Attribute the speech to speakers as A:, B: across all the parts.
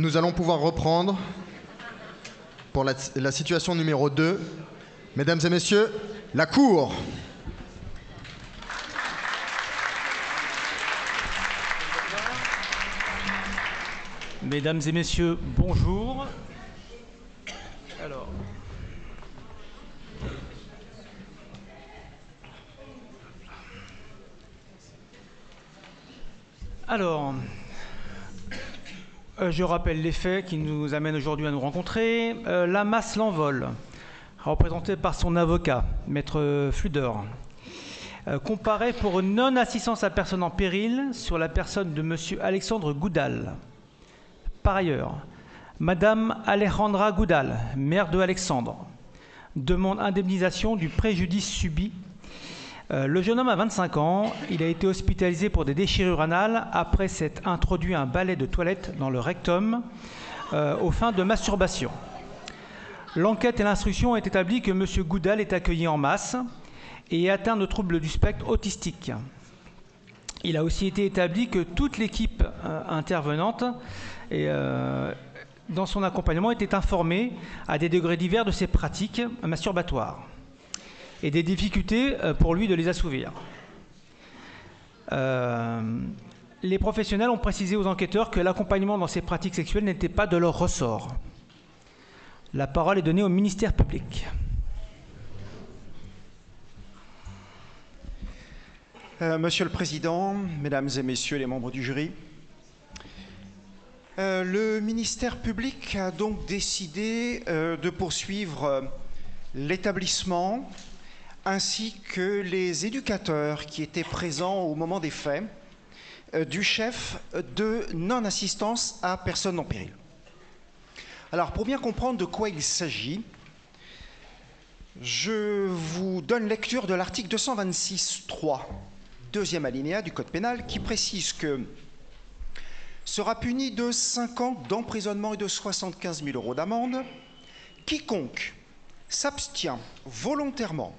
A: Nous allons pouvoir reprendre pour la situation numéro 2. Mesdames et messieurs, la Cour.
B: Mesdames et messieurs, bonjour. Alors, je rappelle les faits qui nous amènent aujourd'hui à nous rencontrer. La masse l'envol, représentée par son avocat, Maître Fluder, comparaît pour une non-assistance à personne en péril sur la personne de M. Alexandre Goudal. Par ailleurs, Madame Alejandra Goudal, mère de Alexandre, demande indemnisation du préjudice subi. Le jeune homme a 25 ans, il a été hospitalisé pour des déchirures anales après s'être introduit un balai de toilette dans le rectum aux fins de masturbation. L'enquête et l'instruction ont établi que M. Goudal est accueilli en masse et est atteint de troubles du spectre autistique. Il a aussi été établi que toute l'équipe intervenante dans son accompagnement était informée à des degrés divers de ses pratiques masturbatoires et des difficultés pour lui de les assouvir. Les professionnels ont précisé aux enquêteurs que l'accompagnement dans ces pratiques sexuelles n'était pas de leur ressort. La parole est donnée au ministère public.
C: Monsieur le Président, Mesdames et Messieurs les membres du jury, le ministère public a donc décidé de poursuivre l'établissement ainsi que les éducateurs qui étaient présents au moment des faits du chef de non-assistance à personne en péril. Alors, pour bien comprendre de quoi il s'agit, je vous donne lecture de l'article 226.3, deuxième alinéa du Code pénal, qui précise que sera puni de 5 ans d'emprisonnement et de 75 000 € d'amende quiconque s'abstient volontairement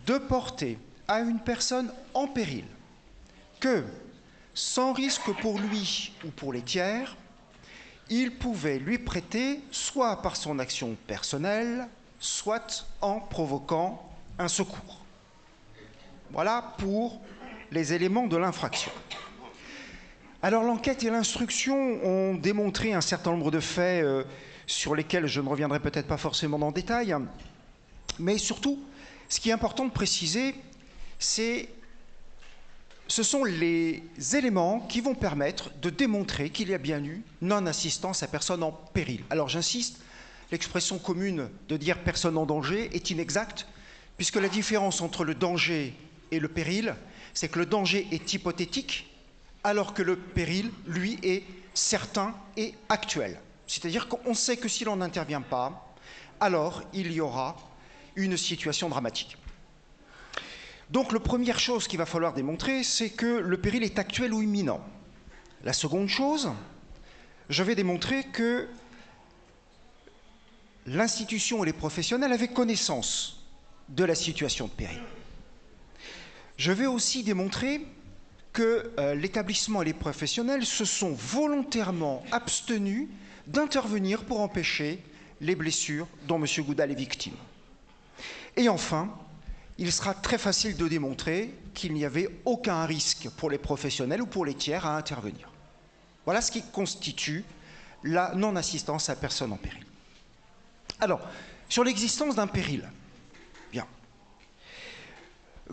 C: de porter à une personne en péril que, sans risque pour lui ou pour les tiers, il pouvait lui prêter soit par son action personnelle, soit en provoquant un secours. Voilà pour les éléments de l'infraction. Alors l'enquête et l'instruction ont démontré un certain nombre de faits sur lesquels je ne reviendrai peut-être pas forcément en détail, mais surtout, ce qui est important de préciser, ce sont les éléments qui vont permettre de démontrer qu'il y a bien eu non-assistance à personne en péril. Alors j'insiste, l'expression commune de dire personne en danger est inexacte, puisque la différence entre le danger et le péril, c'est que le danger est hypothétique, alors que le péril, lui, est certain et actuel. C'est-à-dire qu'on sait que si l'on n'intervient pas, alors il y aura une situation dramatique. Donc, la première chose qu'il va falloir démontrer, c'est que le péril est actuel ou imminent. La seconde chose, je vais démontrer que l'institution et les professionnels avaient connaissance de la situation de péril. Je vais aussi démontrer que l'établissement et les professionnels se sont volontairement abstenus d'intervenir pour empêcher les blessures dont M. Goudal est victime. Et enfin, il sera très facile de démontrer qu'il n'y avait aucun risque pour les professionnels ou pour les tiers à intervenir. Voilà ce qui constitue la non-assistance à personne en péril. Alors, sur l'existence d'un péril, bien.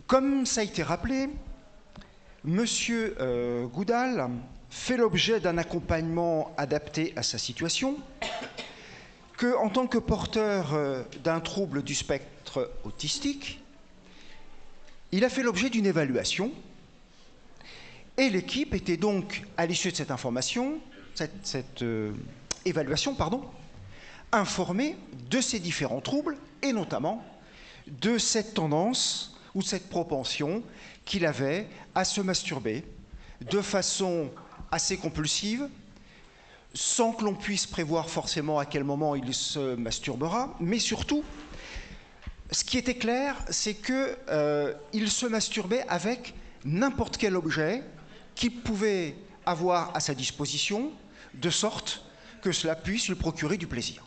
C: Comme ça a été rappelé, M. Goudal fait l'objet d'un accompagnement adapté à sa situation, qu'en tant que porteur d'un trouble du spectre autistique, il a fait l'objet d'une évaluation, et l'équipe était donc, à l'issue de cette information, cette évaluation, informée de ces différents troubles, et notamment de cette tendance ou cette propension qu'il avait à se masturber de façon assez compulsive, sans que l'on puisse prévoir forcément à quel moment il se masturbera, mais surtout, ce qui était clair, c'est qu'il se masturbait avec n'importe quel objet qu'il pouvait avoir à sa disposition, de sorte que cela puisse lui procurer du plaisir.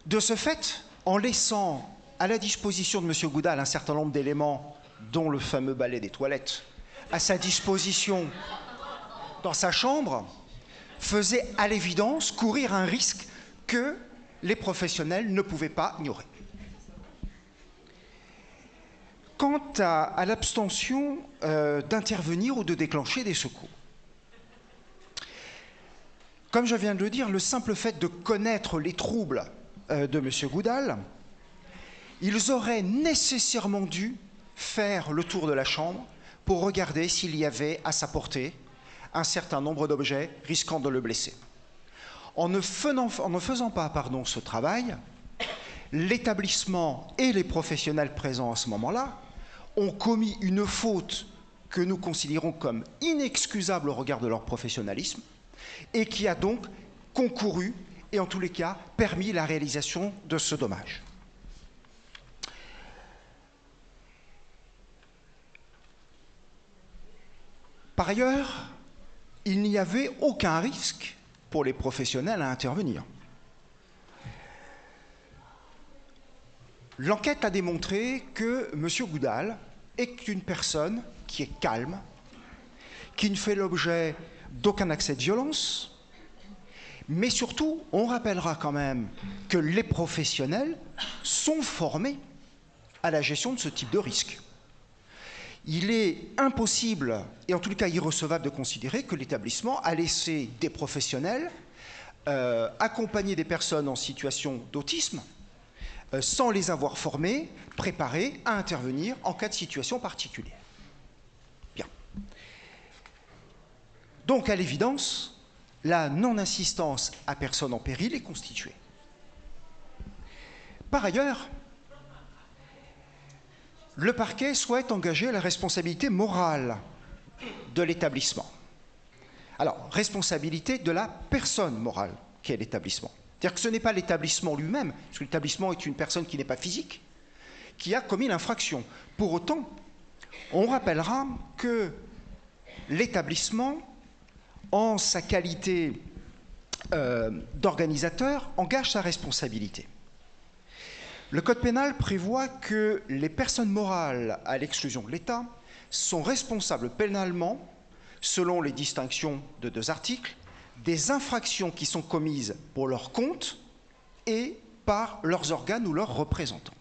C: De ce fait, en laissant à la disposition de M. Goudal un certain nombre d'éléments, dont le fameux balai des toilettes, à sa disposition dans sa chambre, faisait à l'évidence courir un risque que les professionnels ne pouvaient pas ignorer. Quant à l'abstention d'intervenir ou de déclencher des secours, comme je viens de le dire, le simple fait de connaître les troubles de M. Goudal, ils auraient nécessairement dû faire le tour de la chambre pour regarder s'il y avait à sa portée un certain nombre d'objets risquant de le blesser. En ne faisant pas ce travail, l'établissement et les professionnels présents à ce moment-là ont commis une faute que nous considérons comme inexcusable au regard de leur professionnalisme et qui a donc concouru et en tous les cas permis la réalisation de ce dommage. Par ailleurs, il n'y avait aucun risque pour les professionnels à intervenir. L'enquête a démontré que M. Goudal est une personne qui est calme, qui ne fait l'objet d'aucun accès de violence, mais surtout, on rappellera quand même que les professionnels sont formés à la gestion de ce type de risque. Il est impossible, et en tout cas irrecevable, de considérer que l'établissement a laissé des professionnels accompagner des personnes en situation d'autisme sans les avoir formés, préparés à intervenir en cas de situation particulière. Bien. Donc, à l'évidence, la non-assistance à personne en péril est constituée. Par ailleurs, le parquet souhaite engager la responsabilité morale de l'établissement. Alors, responsabilité de la personne morale qu'est l'établissement. C'est-à-dire que ce n'est pas l'établissement lui-même, parce que l'établissement est une personne qui n'est pas physique, qui a commis l'infraction. Pour autant, on rappellera que l'établissement, en sa qualité d'organisateur, engage sa responsabilité. Le Code pénal prévoit que les personnes morales à l'exclusion de l'État sont responsables pénalement, selon les distinctions de 2 articles, des infractions qui sont commises pour leur compte et par leurs organes ou leurs représentants.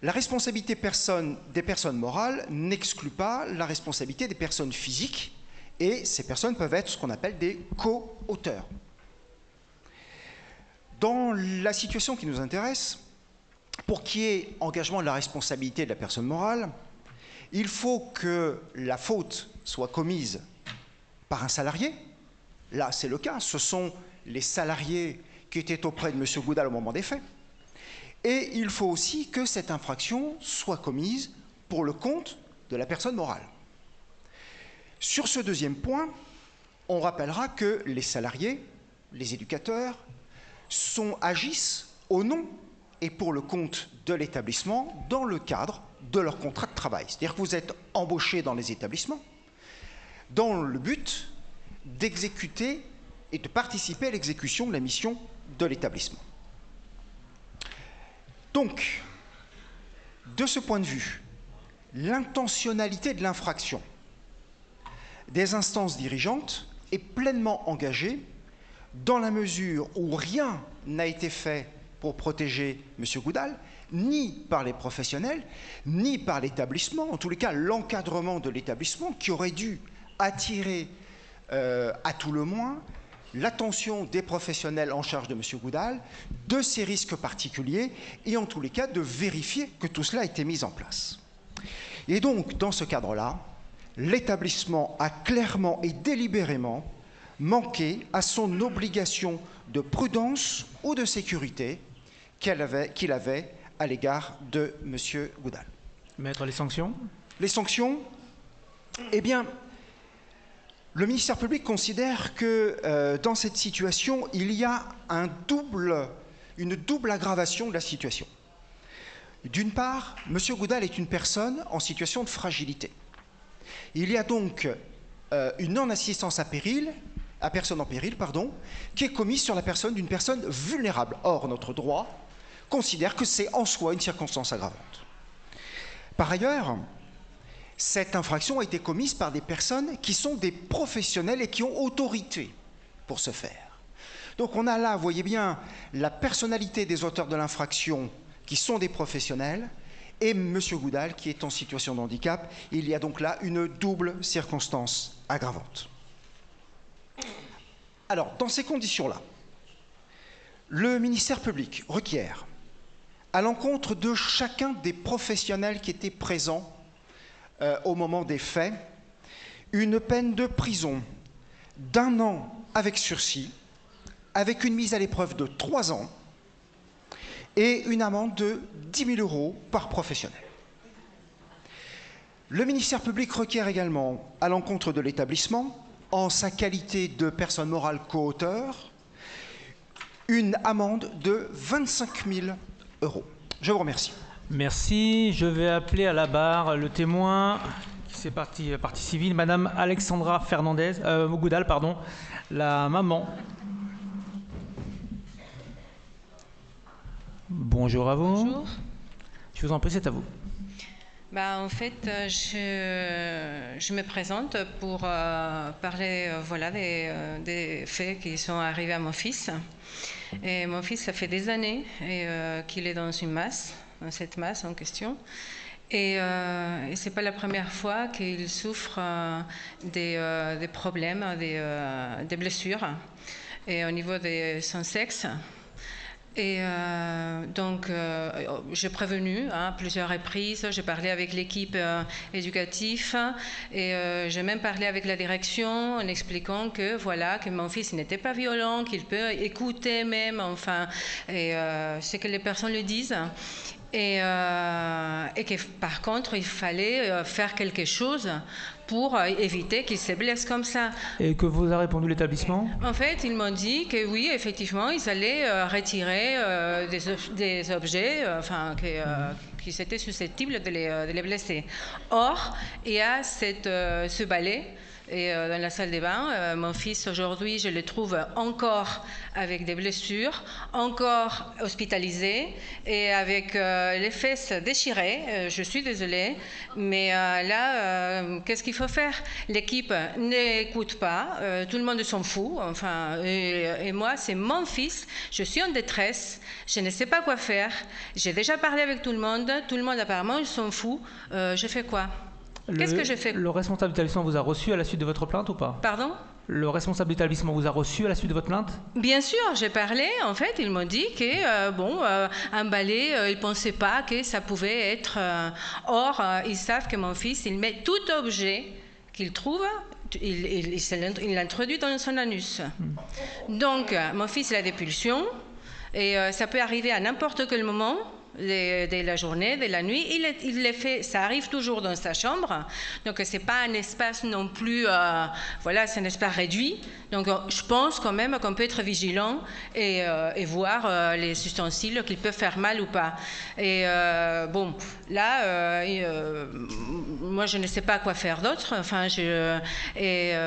C: La responsabilité des personnes morales n'exclut pas la responsabilité des personnes physiques, et ces personnes peuvent être ce qu'on appelle des co-auteurs. Dans la situation qui nous intéresse, pour qu'il y ait engagement de la responsabilité de la personne morale, il faut que la faute soit commise par un salarié. Là, c'est le cas. Ce sont les salariés qui étaient auprès de M. Goudal au moment des faits. Et il faut aussi que cette infraction soit commise pour le compte de la personne morale. Sur ce deuxième point, on rappellera que les salariés, les éducateurs, agissent au nom et pour le compte de l'établissement dans le cadre de leur contrat de travail. C'est-à-dire que vous êtes embauchés dans les établissements dans le but d'exécuter et de participer à l'exécution de la mission de l'établissement. Donc, de ce point de vue, l'intentionnalité de l'infraction des instances dirigeantes est pleinement engagée dans la mesure où rien n'a été fait pour protéger M. Goudal, ni par les professionnels, ni par l'établissement, en tous les cas l'encadrement de l'établissement qui aurait dû attirer à tout le moins l'attention des professionnels en charge de M. Goudal, de ces risques particuliers, et en tous les cas de vérifier que tout cela a été mis en place. Et donc, dans ce cadre-là, l'établissement a clairement et délibérément manqué à son obligation de prudence ou de sécurité qu'il avait à l'égard de M. Goudal.
B: Maître, les sanctions ?
C: Les sanctions, eh bien, le ministère public considère que dans cette situation, il y a une double aggravation de la situation. D'une part, M. Goudal est une personne en situation de fragilité. Il y a donc une non-assistance à personne en péril, qui est commise sur la personne d'une personne vulnérable. Or, notre droit considère que c'est en soi une circonstance aggravante. Par ailleurs, cette infraction a été commise par des personnes qui sont des professionnels et qui ont autorité pour ce faire. Donc on a là, vous voyez bien, la personnalité des auteurs de l'infraction qui sont des professionnels et M. Goudal qui est en situation de handicap. Il y a donc là une double circonstance aggravante. Alors, dans ces conditions-là, le ministère public requiert, à l'encontre de chacun des professionnels qui étaient présents au moment des faits, une peine de prison d'1 an avec sursis, avec une mise à l'épreuve de 3 ans et une amende de 10 000 € par professionnel. Le ministère public requiert également, à l'encontre de l'établissement, en sa qualité de personne morale co-auteur, une amende de 25 000 €. Je vous remercie.
B: Merci. Je vais appeler à la barre le témoin qui s'est partie civile, Madame Alexandra Fernandez, Goudal, pardon, la maman. Bonjour à vous.
D: Bonjour.
B: Je vous en prie, c'est à vous.
D: En fait, je me présente pour parler voilà, des faits qui sont arrivés à mon fils. Et mon fils, ça fait des années qu'il est dans une masse, dans cette masse en question. Et ce n'est pas la première fois qu'il souffre des problèmes, des blessures et au niveau de son sexe. Et donc, j'ai prévenu plusieurs reprises, j'ai parlé avec l'équipe éducative et j'ai même parlé avec la direction en expliquant que, voilà, que mon fils n'était pas violent, qu'il peut écouter même, enfin, et c'est que les personnes le disent. Et que par contre, il fallait faire quelque chose pour éviter qu'il se blesse comme ça.
B: Et que vous a répondu l'établissement? En
D: fait, ils m'ont dit que oui, effectivement, ils allaient retirer des objets qui étaient susceptibles de les blesser. Or, il y a ce balai. Et dans la salle de bain, mon fils aujourd'hui, je le trouve encore avec des blessures, encore hospitalisé et avec les fesses déchirées. Je suis désolée, mais là, qu'est-ce qu'il faut faire? L'équipe n'écoute pas, tout le monde s'en fout. Enfin, et moi, c'est mon fils, je suis en détresse, je ne sais pas quoi faire. J'ai déjà parlé avec tout le monde apparemment, il s'en fout. Je fais quoi? Qu'est-ce que je fais?
B: Le responsable d'établissement vous a reçu à la suite de votre plainte ou pas?
D: Pardon?
B: Le responsable d'établissement vous a reçu à la suite de votre plainte?
D: Bien sûr, j'ai parlé. En fait, ils m'ont dit que, un balai, ils ne pensaient pas que ça pouvait être... Or, ils savent que mon fils, il met tout objet qu'il trouve, il l'introduit dans son anus. Donc, mon fils, il a des pulsions et ça peut arriver à n'importe quel moment. De la journée, de la nuit, il les fait, ça arrive toujours dans sa chambre, donc c'est pas un espace non plus, voilà, c'est un espace réduit, donc je pense quand même qu'on peut être vigilant et voir les ustensiles qui peuvent faire mal ou pas. Et bon, là, moi je ne sais pas quoi faire d'autre, enfin,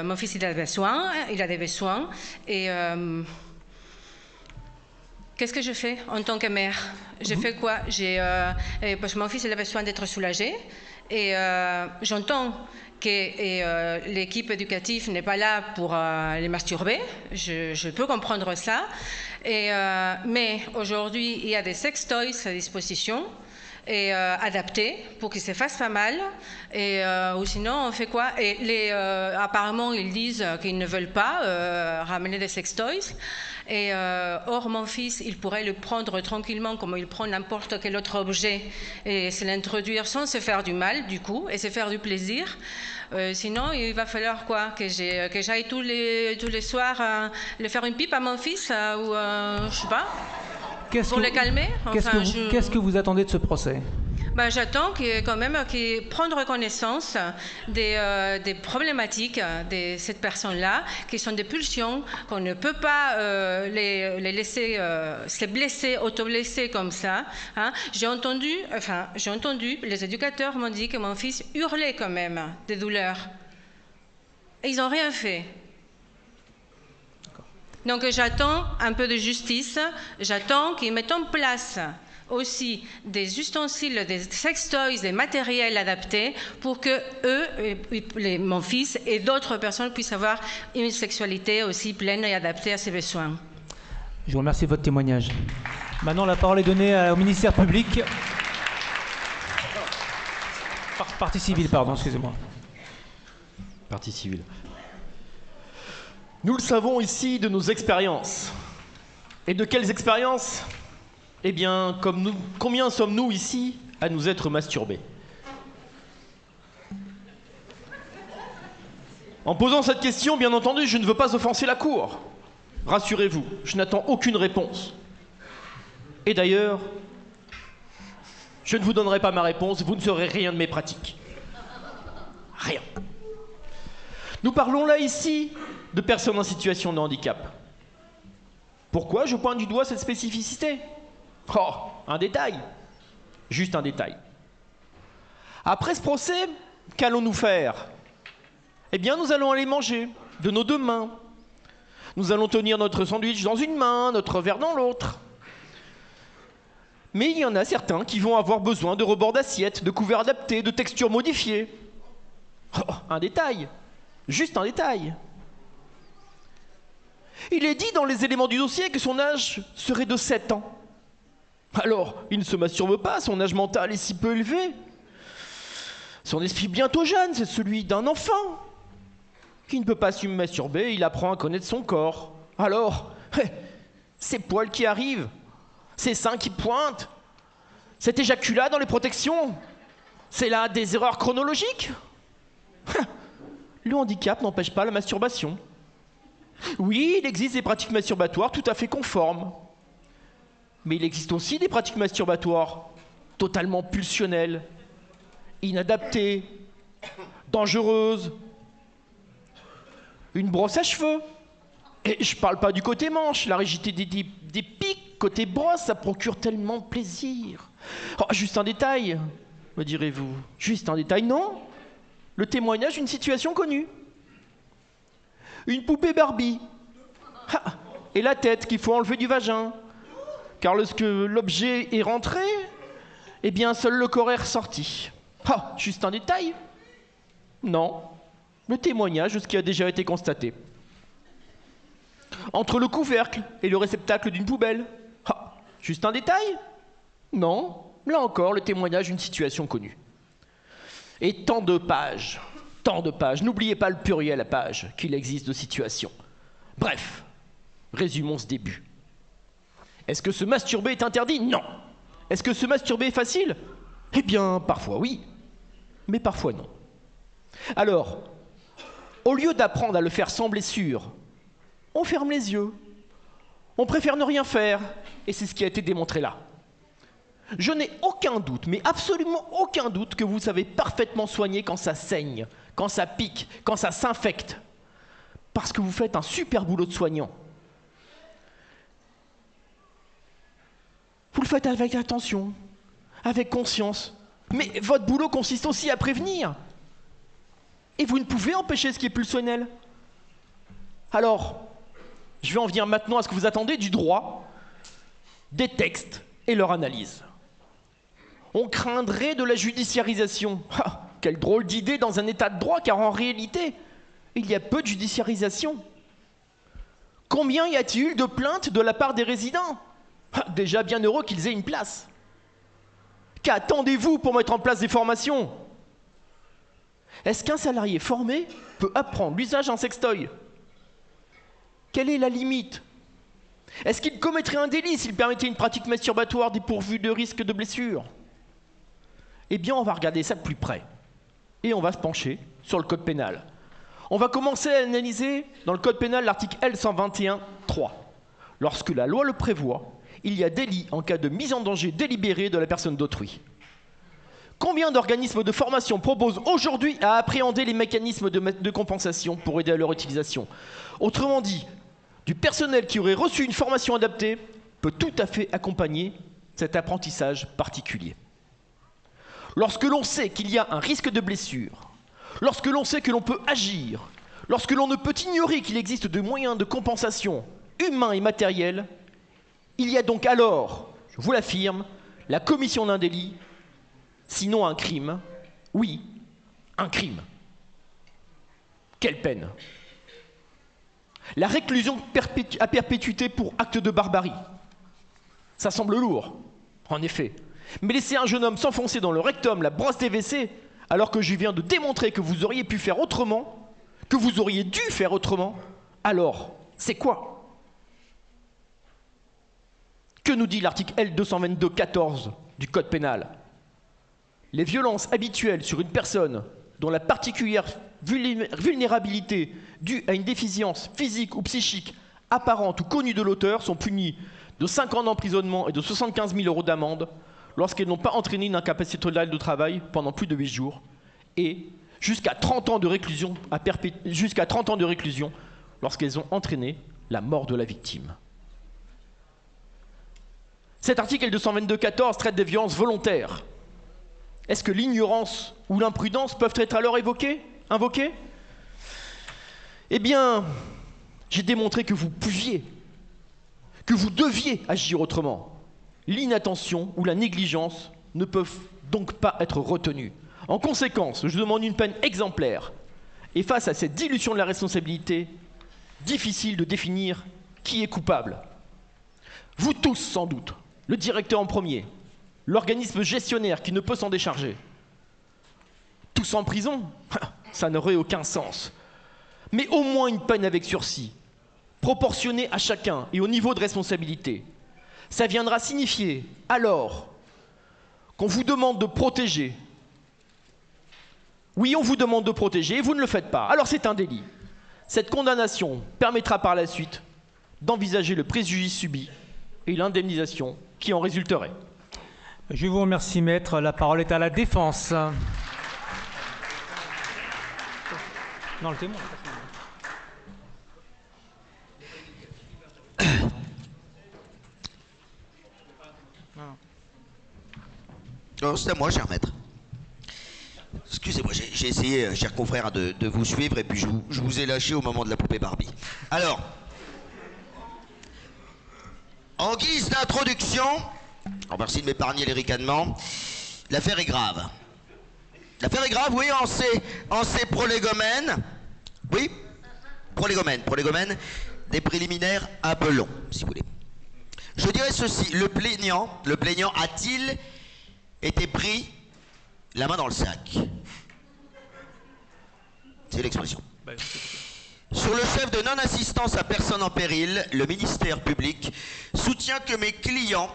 D: mon fils il a des besoins, et qu'est-ce que je fais en tant que mère? Je fais quoi? Parce que mon fils il a besoin d'être soulagé et j'entends que l'équipe éducative n'est pas là pour les masturber. Je peux comprendre ça. Mais aujourd'hui, il y a des sextoys à disposition et adaptés pour qu'ils se fassent pas mal. Ou sinon, on fait quoi? Et apparemment, ils disent qu'ils ne veulent pas ramener des sextoys. Or, mon fils, il pourrait le prendre tranquillement comme il prend n'importe quel autre objet et se l'introduire sans se faire du mal, du coup, et se faire du plaisir. Sinon, il va falloir quoi? Que j'aille tous les soirs le faire une pipe à mon fils ou je sais pas, pour le calmer.
B: Qu'est-ce que vous attendez de ce procès?
D: J'attends quand même qu'il prenne connaissance des problématiques de cette personne-là, qui sont des pulsions, qu'on ne peut pas les laisser se blesser, auto-blesser comme ça. Hein. J'ai entendu, les éducateurs m'ont dit que mon fils hurlait quand même des douleurs. Et ils n'ont rien fait. Donc j'attends un peu de justice, j'attends qu'ils mettent en place aussi des ustensiles, des sextoys, des matériels adaptés pour que eux, mon fils et d'autres personnes puissent avoir une sexualité aussi pleine et adaptée à ses besoins.
B: Je vous remercie de votre témoignage. Maintenant, la parole est donnée au ministère public. Partie civile, pardon, excusez-moi.
E: Partie civile. Nous le savons ici de nos expériences. Et de quelles expériences? Eh bien, comme nous, combien sommes-nous ici à nous être masturbés? En posant cette question, bien entendu, je ne veux pas offenser la Cour. Rassurez-vous, je n'attends aucune réponse. Et d'ailleurs, je ne vous donnerai pas ma réponse, vous ne saurez rien de mes pratiques. Rien. Nous parlons là ici de personnes en situation de handicap. Pourquoi je pointe du doigt cette spécificité? Oh, un détail. Juste un détail. Après ce procès, qu'allons-nous faire? Eh bien, nous allons aller manger de nos deux mains. Nous allons tenir notre sandwich dans une main, notre verre dans l'autre. Mais il y en a certains qui vont avoir besoin de rebords d'assiettes, de couverts adaptés, de textures modifiées. Oh, un détail. Juste un détail. Il est dit dans les éléments du dossier que son âge serait de 7 ans. Alors, il ne se masturbe pas, son âge mental est si peu élevé. Son esprit bientôt jeune, c'est celui d'un enfant qui ne peut pas se masturber, il apprend à connaître son corps. Alors, ces poils qui arrivent, ces seins qui pointent, cet éjaculat dans les protections, c'est là des erreurs chronologiques. Le handicap n'empêche pas la masturbation. Oui, il existe des pratiques masturbatoires tout à fait conformes. Mais il existe aussi des pratiques masturbatoires totalement pulsionnelles, inadaptées, dangereuses. Une brosse à cheveux. Et je parle pas du côté manche, la rigidité des pics, côté brosse, ça procure tellement de plaisir. Oh, juste un détail, me direz-vous. Juste un détail, non. Le témoignage d'une situation connue. Une poupée Barbie. Ah, et la tête qu'il faut enlever du vagin. Car lorsque l'objet est rentré, eh bien seul le corps est ressorti. Ah, juste un détail? Non. Le témoignage de ce qui a déjà été constaté. Entre le couvercle et le réceptacle d'une poubelle. Ah, juste un détail? Non. Là encore, le témoignage d'une situation connue. Et tant de pages. N'oubliez pas le pluriel à page, qu'il existe de situations. Bref, résumons ce début. Est-ce que se masturber est interdit? Non. Est-ce que se masturber est facile? Eh bien, parfois oui, mais parfois non. Alors, au lieu d'apprendre à le faire sans blessure, on ferme les yeux. On préfère ne rien faire, et c'est ce qui a été démontré là. Je n'ai aucun doute, mais absolument aucun doute que vous savez parfaitement soigner quand ça saigne, quand ça pique, quand ça s'infecte. Parce que vous faites un super boulot de soignant. Vous le faites avec attention, avec conscience. Mais votre boulot consiste aussi à prévenir. Et vous ne pouvez empêcher ce qui est pulsionnel. Alors, je vais en venir maintenant à ce que vous attendez du droit, des textes et leur analyse. On craindrait de la judiciarisation. Ah, quelle drôle d'idée dans un état de droit, car en réalité, il y a peu de judiciarisation. Combien y a-t-il eu de plaintes de la part des résidents? Ah, déjà bien heureux qu'ils aient une place. Qu'attendez-vous pour mettre en place des formations? Est-ce qu'un salarié formé peut apprendre l'usage d'un sextoy? Quelle est la limite? Est-ce qu'il commettrait un délit s'il permettait une pratique masturbatoire dépourvue de risque de blessure? Eh bien, on va regarder ça de plus près. Et on va se pencher sur le code pénal. On va commencer à analyser dans le code pénal l'article L121.3. Lorsque la loi le prévoit, il y a délit en cas de mise en danger délibérée de la personne d'autrui. Combien d'organismes de formation proposent aujourd'hui à appréhender les mécanismes de compensation pour aider à leur utilisation? Autrement dit, du personnel qui aurait reçu une formation adaptée peut tout à fait accompagner cet apprentissage particulier. Lorsque l'on sait qu'il y a un risque de blessure, lorsque l'on sait que l'on peut agir, lorsque l'on ne peut ignorer qu'il existe des moyens de compensation humains et matériels, il y a donc alors, je vous l'affirme, la commission d'un délit, sinon un crime. Oui, un crime. Quelle peine! La réclusion à perpétuité pour acte de barbarie. Ça semble lourd, en effet. Mais laisser un jeune homme s'enfoncer dans le rectum, la brosse des WC, alors que je viens de démontrer que vous auriez pu faire autrement, que vous auriez dû faire autrement, alors, c'est quoi? Que nous dit l'article L222-14 du Code pénal? Les violences habituelles sur une personne dont la particulière vulnérabilité due à une déficience physique ou psychique apparente ou connue de l'auteur sont punies de 5 ans d'emprisonnement et de 75 000 € d'amende lorsqu'elles n'ont pas entraîné une incapacité totale de travail pendant plus de 8 jours et jusqu'à 30 ans de réclusion lorsqu'elles ont entraîné la mort de la victime. Cet article L222-14 traite des violences volontaires. Est-ce que l'ignorance ou l'imprudence peuvent être alors invoquées? Eh bien, j'ai démontré que vous pouviez, que vous deviez agir autrement. L'inattention ou la négligence ne peuvent donc pas être retenues. En conséquence, je demande une peine exemplaire. Et face à cette dilution de la responsabilité, difficile de définir qui est coupable. Vous tous, sans doute, le directeur en premier, l'organisme gestionnaire qui ne peut s'en décharger. Tous en prison? Ça n'aurait aucun sens. Mais au moins une peine avec sursis, proportionnée à chacun et au niveau de responsabilité. Ça viendra signifier, alors, qu'on vous demande de protéger. Oui, on vous demande de protéger et vous ne le faites pas. Alors c'est un délit. Cette condamnation permettra par la suite d'envisager le préjudice subi et l'indemnisation qui en résulterait.
B: Je vous remercie, maître. La parole est à la défense. Non, le témoin.
F: Non, c'est à moi, cher maître. Excusez-moi, j'ai essayé, cher confrère, de vous suivre et puis je vous ai lâché au moment de la poupée Barbie. Alors, en guise d'introduction, merci de m'épargner les ricanements, l'affaire est grave. L'affaire est grave, oui, en ces prolégomènes. Oui, prolégomènes, des préliminaires un peu longs, si vous voulez. Je dirais ceci, le plaignant a-t-il été pris la main dans le sac? C'est l'expression. Sur le chef de non-assistance à personne en péril, le ministère public soutient que mes clients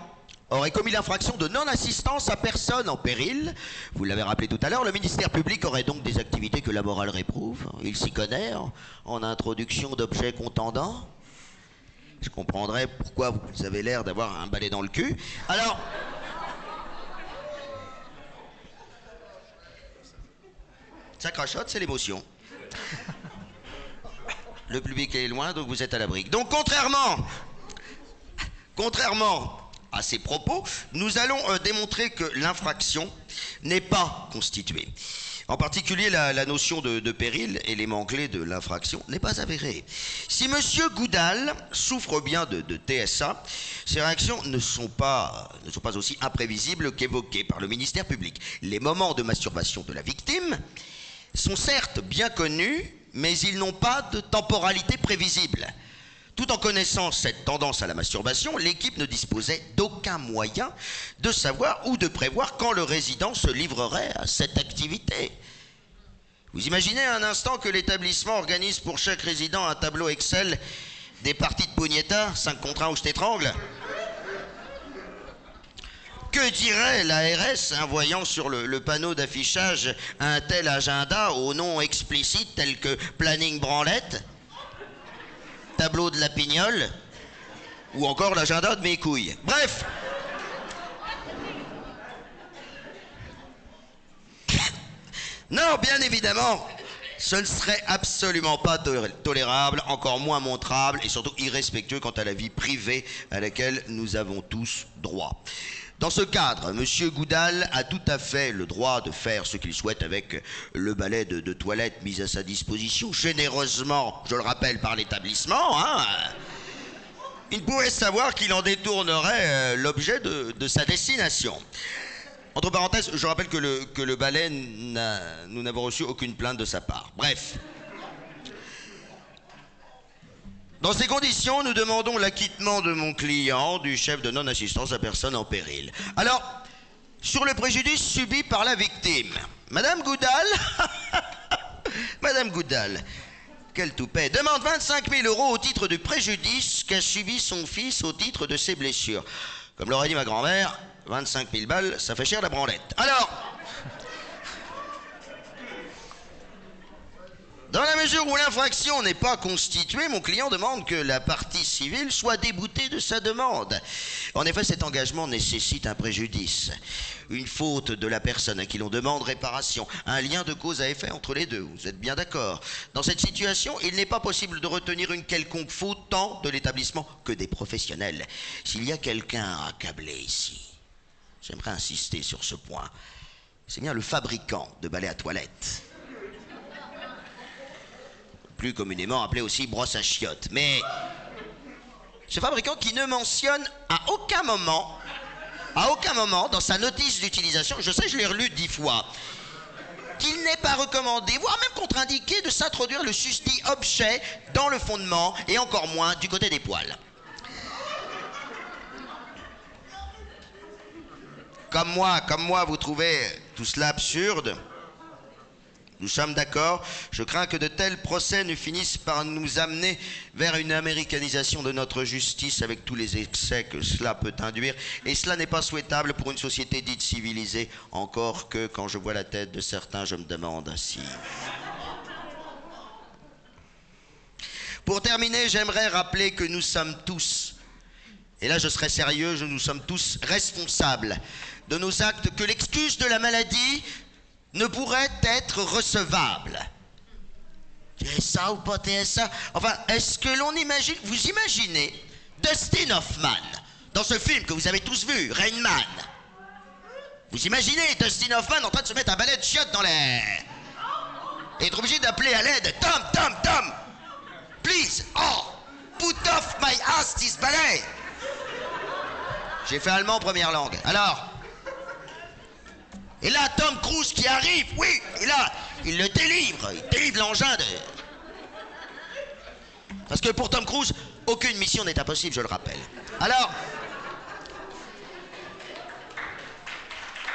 F: auraient commis l'infraction de non-assistance à personne en péril. Vous l'avez rappelé tout à l'heure, le ministère public aurait donc des activités que la morale réprouve. Il s'y connaît en introduction d'objets contendants. Je comprendrais pourquoi vous avez l'air d'avoir un balai dans le cul. Alors... ça crachote, c'est l'émotion. Le public est loin, donc vous êtes à l'abri. Donc contrairement à ces propos, nous allons démontrer que l'infraction n'est pas constituée. En particulier, la notion de péril, élément clé de l'infraction, n'est pas avérée. Si M. Goudal souffre bien de TSA, ses réactions ne sont pas aussi imprévisibles qu'évoquées par le ministère public. Les moments de masturbation de la victime sont certes bien connus, mais ils n'ont pas de temporalité prévisible. Tout en connaissant cette tendance à la masturbation, l'équipe ne disposait d'aucun moyen de savoir ou de prévoir quand le résident se livrerait à cette activité. Vous imaginez un instant que l'établissement organise pour chaque résident un tableau Excel des parties de pugnetta, 5 contre 1 où je t'étrangle? Que dirait l'ARS, voyant sur le panneau d'affichage un tel agenda au nom explicite tel que planning branlette, tableau de la pignole, ou encore l'agenda de mes couilles. Bref. Non, bien évidemment, Ce ne serait absolument pas tolérable, encore moins montrable et surtout irrespectueux quant à la vie privée à laquelle nous avons tous droit. Dans ce cadre, M. Goudal a tout à fait le droit de faire ce qu'il souhaite avec le balai de toilette mis à sa disposition, généreusement, je le rappelle, par l'établissement. Il ne pouvait savoir qu'il en détournerait l'objet de sa destination. Entre parenthèses, je rappelle que le balai, nous n'avons reçu aucune plainte de sa part. Bref. Dans ces conditions, nous demandons l'acquittement de mon client du chef de non-assistance à personne en péril. Alors, sur le préjudice subi par la victime, Madame Goudal, Madame Goudal, quel toupet, demande 25 000 € au titre du préjudice qu'a subi son fils au titre de ses blessures. Comme l'aurait dit ma grand-mère, 25 000 balles, ça fait cher la branlette. Alors, dans la mesure où l'infraction n'est pas constituée, mon client demande que la partie civile soit déboutée de sa demande. En effet, cet engagement nécessite un préjudice, une faute de la personne à qui l'on demande réparation, un lien de cause à effet entre les deux. Vous êtes bien d'accord? Dans cette situation, il n'est pas possible de retenir une quelconque faute tant de l'établissement que des professionnels. S'il y a quelqu'un à accabler ici, j'aimerais insister sur ce point, c'est bien le fabricant de balais à toilette. Plus communément appelé aussi brosse à chiottes. Mais ce fabricant qui ne mentionne à aucun moment dans sa notice d'utilisation, je sais, je l'ai relu 10 fois, qu'il n'est pas recommandé, voire même contre-indiqué de s'introduire le susdit objet dans le fondement et encore moins du côté des poils. Comme moi, vous trouvez tout cela absurde? Nous sommes d'accord, je crains que de tels procès ne finissent par nous amener vers une américanisation de notre justice avec tous les excès que cela peut induire. Et cela n'est pas souhaitable pour une société dite civilisée, encore que quand je vois la tête de certains, je me demande si... Pour terminer, j'aimerais rappeler que nous sommes tous, et là je serai sérieux, nous sommes tous responsables de nos actes, que l'excuse de la maladie ne pourrait être recevable. TSA ou pas TSA? Enfin, est-ce que l'on imagine... Vous imaginez Dustin Hoffman dans ce film que vous avez tous vu, Rain Man? Vous imaginez Dustin Hoffman en train de se mettre un balai de chiottes dans l'air et être obligé d'appeler à l'aide? Tom, please, put off my ass this ballet. J'ai fait allemand première langue. Alors... Et là, Tom Cruise qui arrive, oui, et là, il délivre l'engin de... Parce que pour Tom Cruise, aucune mission n'est impossible, je le rappelle. Alors,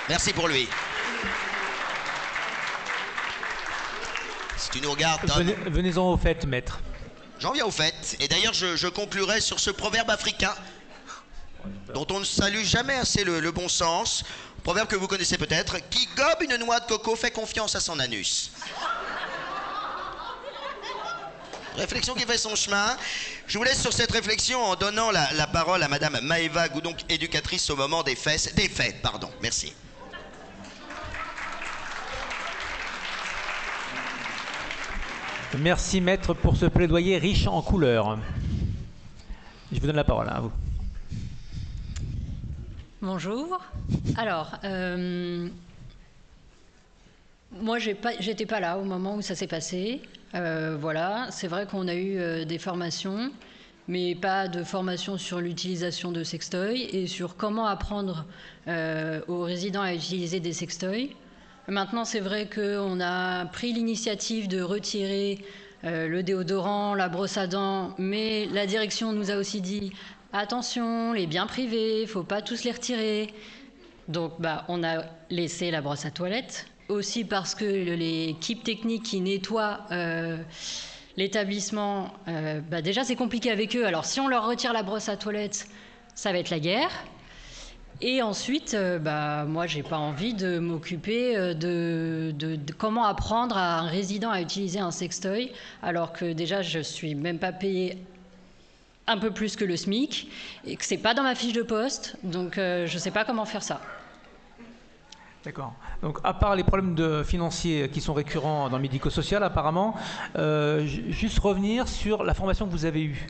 F: merci pour lui. Si tu nous regardes, Tom...
B: Venez-en au fait, maître.
F: J'en viens au fait, et d'ailleurs, je conclurai sur ce proverbe africain, dont on ne salue jamais assez le bon sens... Proverbe que vous connaissez peut-être, qui gobe une noix de coco fait confiance à son anus. Réflexion qui fait son chemin. Je vous laisse sur cette réflexion en donnant la parole à Madame Maëva Goudon, éducatrice au moment des faits. Merci.
B: Merci maître pour ce plaidoyer riche en couleurs. Je vous donne la parole à vous.
G: Bonjour. Alors, moi, j'étais pas là au moment où ça s'est passé. Voilà, c'est vrai qu'on a eu des formations, mais pas de formation sur l'utilisation de sextoys et sur comment apprendre aux résidents à utiliser des sextoys. Maintenant, c'est vrai qu'on a pris l'initiative de retirer le déodorant, la brosse à dents, mais la direction nous a aussi dit attention, les biens privés, il ne faut pas tous les retirer. Donc, on a laissé la brosse à toilette. Aussi parce que l'équipe technique qui nettoie l'établissement, déjà c'est compliqué avec eux. Alors, si on leur retire la brosse à toilette, ça va être la guerre. Et ensuite, moi, j'ai pas envie de m'occuper de comment apprendre à un résident à utiliser un sextoy, alors que déjà, je suis même pas payée un peu plus que le SMIC, et que c'est pas dans ma fiche de poste, donc je sais pas comment faire ça.
B: D'accord. Donc, à part les problèmes financiers qui sont récurrents dans le médico-social, apparemment, juste revenir sur la formation que vous avez eue.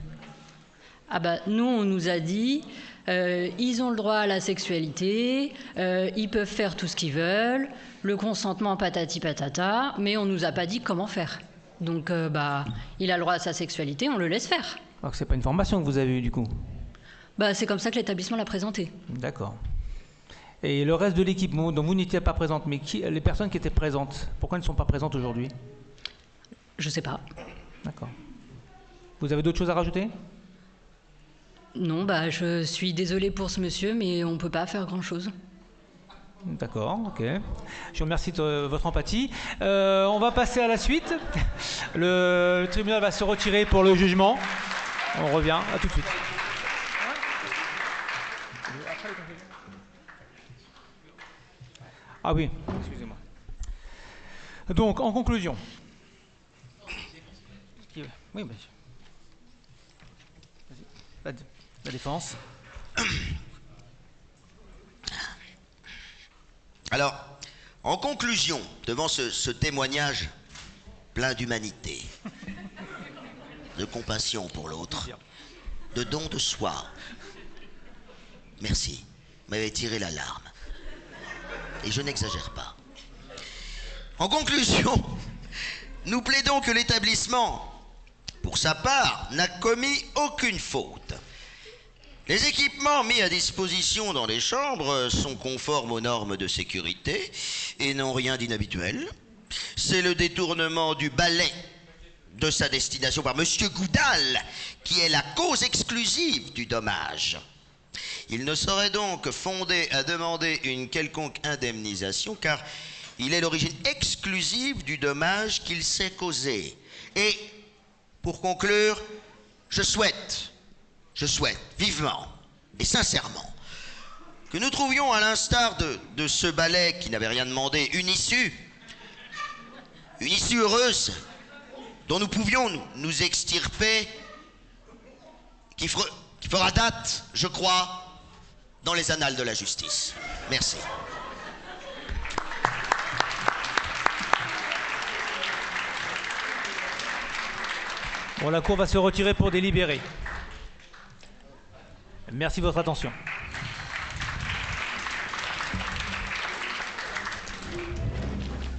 G: Ah bah, nous, on nous a dit, ils ont le droit à la sexualité, ils peuvent faire tout ce qu'ils veulent, le consentement patati patata, mais on nous a pas dit comment faire. Donc, il a le droit à sa sexualité, on le laisse faire.
B: Alors que c'est pas une formation que vous avez eue, du coup.
G: Bah, c'est comme ça que l'établissement l'a présenté.
B: D'accord. Et le reste de l'équipe, dont vous n'étiez pas présente, mais les personnes qui étaient présentes, pourquoi elles ne sont pas présentes aujourd'hui?
G: Je sais pas.
B: D'accord. Vous avez d'autres choses à rajouter?
G: Non, bah, je suis désolée pour ce monsieur, mais on peut pas faire grand-chose.
B: D'accord, ok. Je vous remercie de votre empathie. On va passer à la suite. Le tribunal va se retirer pour le jugement. On revient, à tout de suite. Ah oui, excusez-moi. Donc, en conclusion. Oui, mais... Vas-y. La défense.
F: Alors, en conclusion, devant ce témoignage plein d'humanité, de compassion pour l'autre, de don de soi, merci, vous m'avez tiré la larme. Et je n'exagère pas. En conclusion, nous plaidons que l'établissement, pour sa part, n'a commis aucune faute. Les équipements mis à disposition dans les chambres sont conformes aux normes de sécurité et n'ont rien d'inhabituel. C'est le détournement du balai de sa destination par Monsieur Goudal qui est la cause exclusive du dommage. Il ne saurait donc fonder à demander une quelconque indemnisation car il est l'origine exclusive du dommage qu'il s'est causé. Et pour conclure, je souhaite vivement et sincèrement que nous trouvions, à l'instar de ce balai qui n'avait rien demandé, une issue heureuse dont nous pouvions nous extirper, qui fera date, je crois, dans les annales de la justice. Merci.
B: Bon, la Cour va se retirer pour délibérer. Merci de votre attention.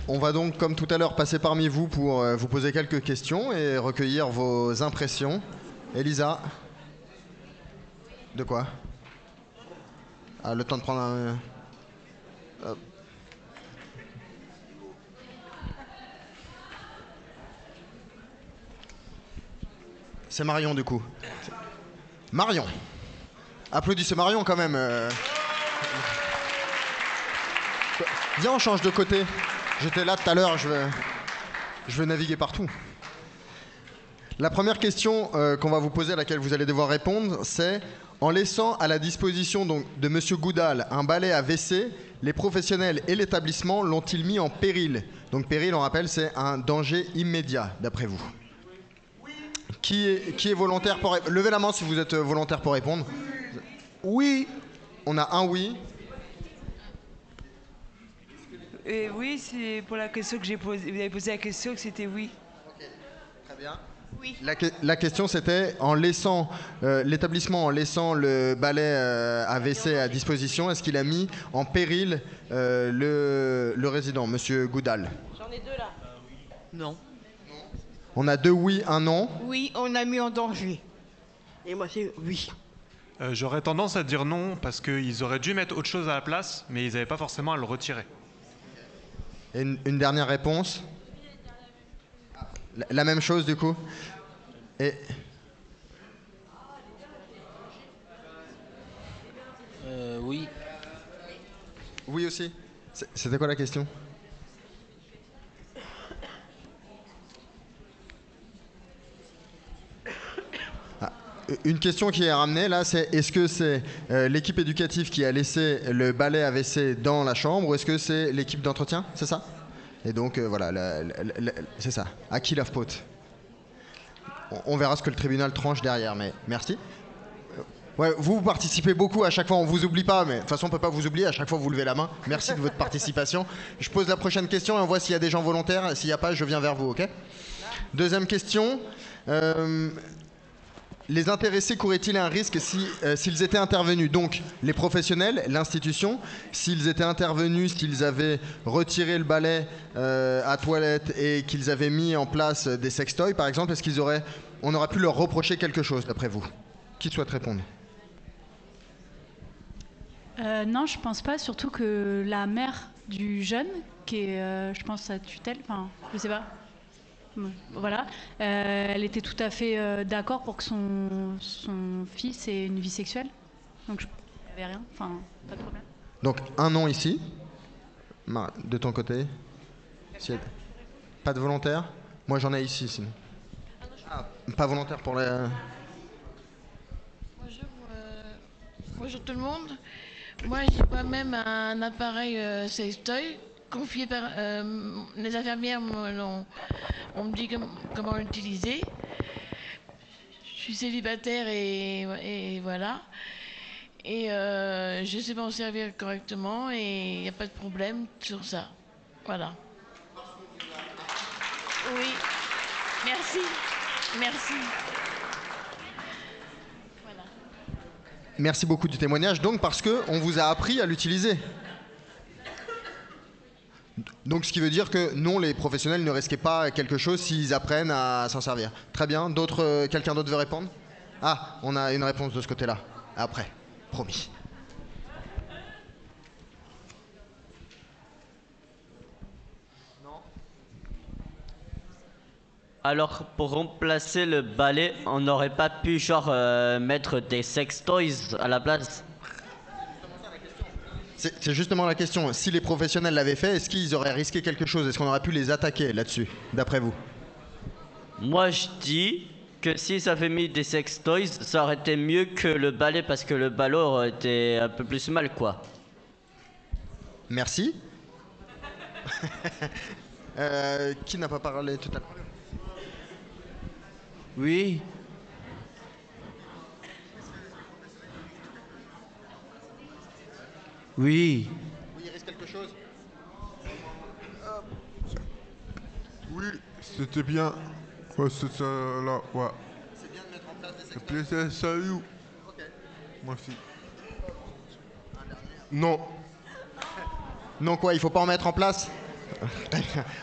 A: On va donc, comme tout à l'heure, passer parmi vous pour vous poser quelques questions et recueillir vos impressions. Elisa? De quoi? Ah, le temps de prendre un... Hop. C'est Marion, du coup. Marion. Applaudissez Marion, quand même. Viens, on change de côté. J'étais là tout à l'heure, je vais naviguer partout. La première question qu'on va vous poser, à laquelle vous allez devoir répondre, c'est: en laissant à la disposition donc, de M. Goudal un balai à WC, les professionnels et l'établissement l'ont-ils mis en péril? Donc péril, on rappelle, c'est un danger immédiat, d'après vous. Oui. Qui est volontaire pour répondre? Levez la main si vous êtes volontaire pour répondre. Oui. On a un oui.
H: Oui, c'est pour la question que j'ai posée. Vous avez posé la question que c'était oui.
A: Ok, très bien.
H: Oui.
A: La question c'était, en laissant l'établissement, en laissant le balai à WC à disposition, est-ce qu'il a mis en péril le résident, Monsieur Goudal?
H: J'en ai deux là. Non.
A: On a deux oui, un non.
H: Oui, on a mis en danger. Et moi c'est oui.
I: J'aurais tendance à dire non, parce qu'ils auraient dû mettre autre chose à la place, mais ils n'avaient pas forcément à le retirer.
A: Et une dernière réponse? La même chose du coup? Et...
J: Oui.
A: Oui aussi? C'était quoi la question? Une question qui est ramenée là, c'est: est-ce que c'est l'équipe éducative qui a laissé le balai à WC dans la chambre, ou est-ce que c'est l'équipe d'entretien? C'est ça? Et donc voilà, c'est ça. À qui la faute? On verra ce que le tribunal tranche derrière, mais merci. Ouais, vous participez beaucoup, à chaque fois on vous oublie pas, mais de toute façon on peut pas vous oublier, à chaque fois vous levez la main. Merci de votre participation. Je pose la prochaine question et on voit s'il y a des gens volontaires. S'il n'y a pas, je viens vers vous, ok? Deuxième question. Les intéressés couraient-ils un risque s'ils étaient intervenus? Donc les professionnels, l'institution, s'ils étaient intervenus, s'ils avaient retiré le balai à toilette et qu'ils avaient mis en place des sextoys par exemple, est-ce on aurait pu leur reprocher quelque chose d'après vous? Qui souhaite répondre?
K: Non, je pense pas, surtout que la mère du jeune, qui est, je pense, sa tutelle, enfin, je sais pas, voilà, elle était tout à fait d'accord pour que son fils ait une vie sexuelle. Donc, il n'y avait rien, enfin, pas de problème.
A: Donc, un non ici. De ton côté? Pas de volontaire? Moi, j'en ai ici, sinon. Pas volontaire pour la...
L: Bonjour tout le monde. Moi, j'ai moi-même un appareil sextoy confié par les infirmières. On me dit comment l'utiliser. Je suis célibataire et voilà. Et je sais m'en servir correctement et il n'y a pas de problème sur ça. Voilà. Oui. Merci. Merci.
A: Merci beaucoup du témoignage, donc parce qu'on vous a appris à l'utiliser. Donc ce qui veut dire que non, les professionnels ne risquaient pas quelque chose s'ils apprennent à s'en servir. Très bien, quelqu'un d'autre veut répondre? Ah, on a une réponse de ce côté-là. Après, promis.
M: Alors, pour remplacer le balai, on n'aurait pas pu mettre des sex toys à la place?
A: C'est justement la question. Si les professionnels l'avaient fait, est-ce qu'ils auraient risqué quelque chose? Est-ce qu'on aurait pu les attaquer là-dessus, d'après vous?
M: Moi, je dis que si ça avait mis des sex toys, ça aurait été mieux que le balai, parce que le balai aurait été un peu plus mal, quoi.
A: Merci. Qui n'a pas parlé tout à l'heure?
M: Oui. Oui.
A: Oui, il risque quelque chose?
N: Oui, c'était bien. Ouais, c'est ça là, ouais.
A: C'est bien de mettre en place des
N: sextoys. Et puis salut.
A: Ok.
N: Moi aussi. Non.
A: Non quoi, il faut pas en mettre en place?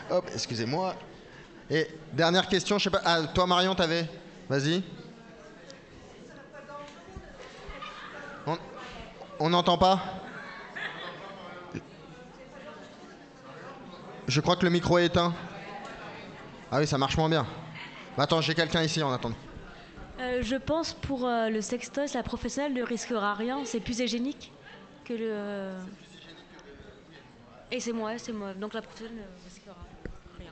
A: Hop, excusez-moi. Et dernière question, je sais pas. Ah, toi Marion, t'avais. Vas-y. On n'entend pas? Je crois que le micro est éteint. Ah oui, ça marche moins bien. Bah, attends, j'ai quelqu'un ici en attendant.
O: Je pense pour le sextoy, la professionnelle ne risquera rien. C'est plus hygiénique que le... Et c'est moi. Donc la professionnelle ne risquera rien.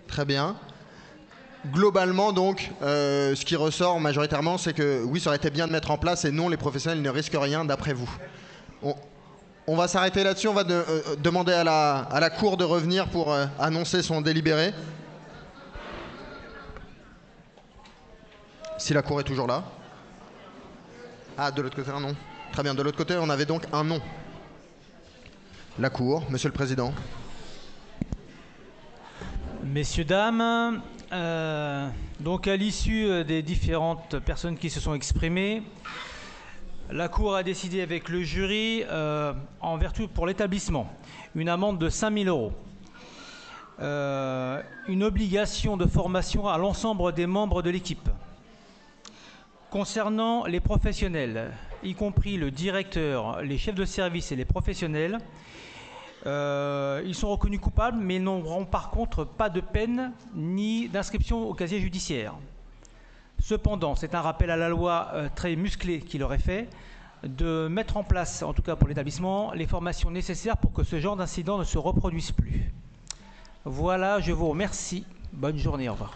A: Très bien. Globalement, donc, ce qui ressort majoritairement, c'est que oui, ça aurait été bien de mettre en place et non, les professionnels ne risquent rien d'après vous. On va s'arrêter là-dessus. On va demander à la Cour de revenir pour annoncer son délibéré. Si la Cour est toujours là. Ah, de l'autre côté, un non. Très bien, de l'autre côté, on avait donc un non. La Cour, Monsieur le Président.
B: Messieurs, dames, donc à l'issue des différentes personnes qui se sont exprimées, la Cour a décidé avec le jury, en vertu pour l'établissement, une amende de 5 000 €, une obligation de formation à l'ensemble des membres de l'équipe. Concernant les professionnels, y compris le directeur, les chefs de service et les professionnels, ils sont reconnus coupables, mais ils n'auront par contre pas de peine ni d'inscription au casier judiciaire. Cependant, c'est un rappel à la loi très musclé qu'il aurait fait, de mettre en place, en tout cas pour l'établissement, les formations nécessaires pour que ce genre d'incident ne se reproduise plus. Voilà, je vous remercie. Bonne journée, au revoir.